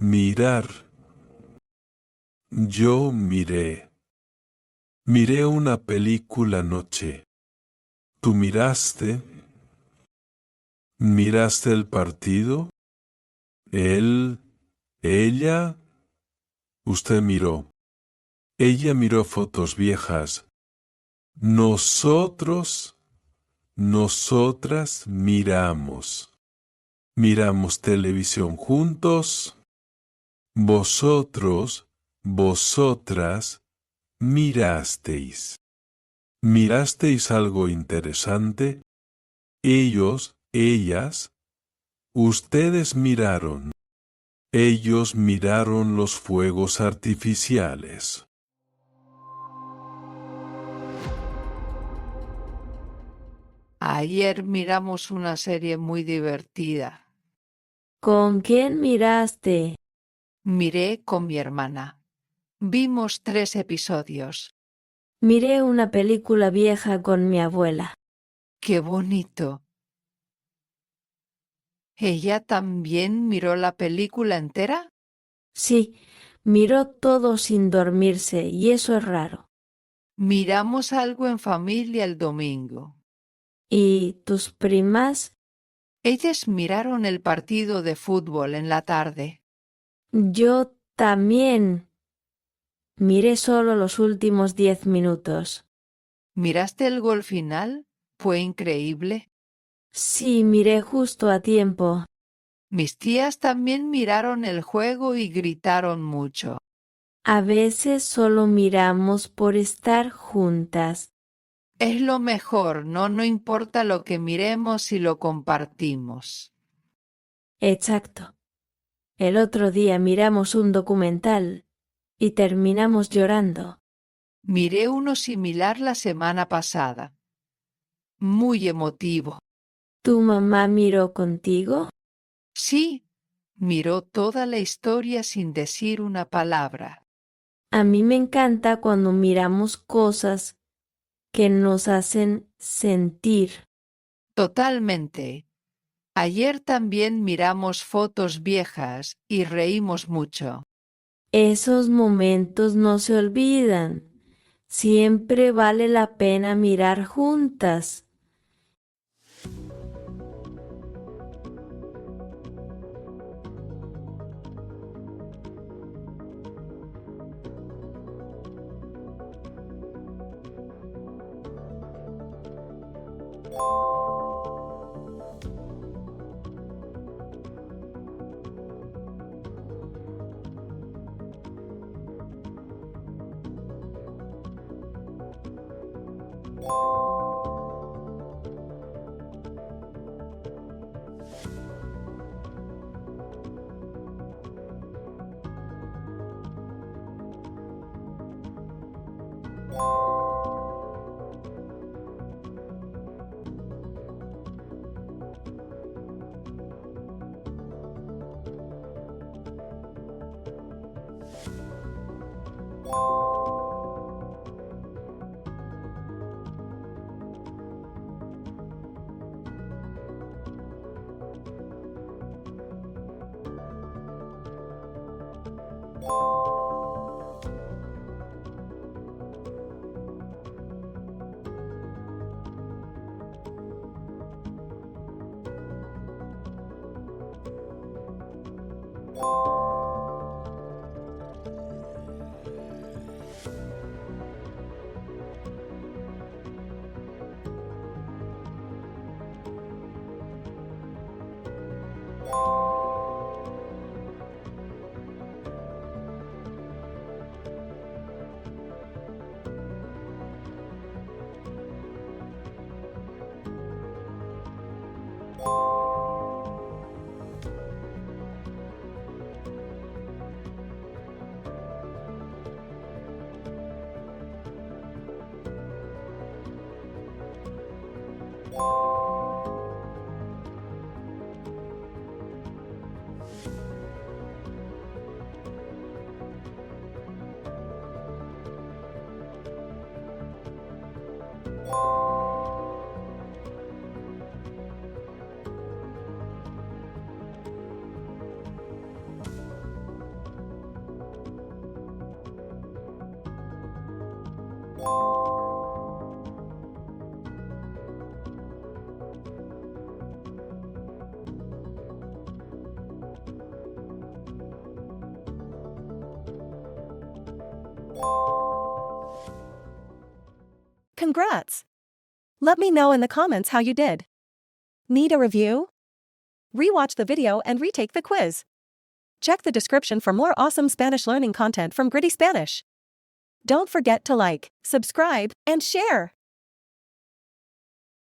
Mirar. Yo miré. Miré una película anoche. ¿Tú miraste? ¿Miraste el partido? Él, ella, usted miró. Ella miró fotos viejas. Nosotros, nosotras miramos. Miramos televisión juntos. Vosotros, vosotras, mirasteis. ¿Mirasteis algo interesante? Ellos, ellas, ustedes miraron. Ellos miraron los fuegos artificiales. Ayer miramos una serie muy divertida. ¿Con quién miraste? Miré con mi hermana. Vimos 3 episodios. Miré una película vieja con mi abuela. ¡Qué bonito! ¿Ella también miró la película entera? Sí, miró todo sin dormirse y eso es raro. Miramos algo en familia el domingo. ¿Y tus primas? Ellas miraron el partido de fútbol en la tarde. Yo también. Miré solo los últimos 10 minutos. ¿Miraste el gol final? Fue increíble. Sí, miré justo a tiempo. Mis tías también miraron el juego y gritaron mucho. A veces solo miramos por estar juntas. Es lo mejor, no importa lo que miremos si lo compartimos. Exacto. El otro día miramos un documental y terminamos llorando. Miré uno similar la semana pasada. Muy emotivo. ¿Tu mamá miró contigo? Sí, miró toda la historia sin decir una palabra. A mí me encanta cuando miramos cosas que nos hacen sentir. Totalmente. Ayer también miramos fotos viejas y reímos mucho. Esos momentos no se olvidan. Siempre vale la pena mirar juntas. Congrats! Let me know in the comments how you did. Need a review? Rewatch the video and retake the quiz. Check the description for more awesome Spanish learning content from Gritty Spanish. Don't forget to like, subscribe, and share.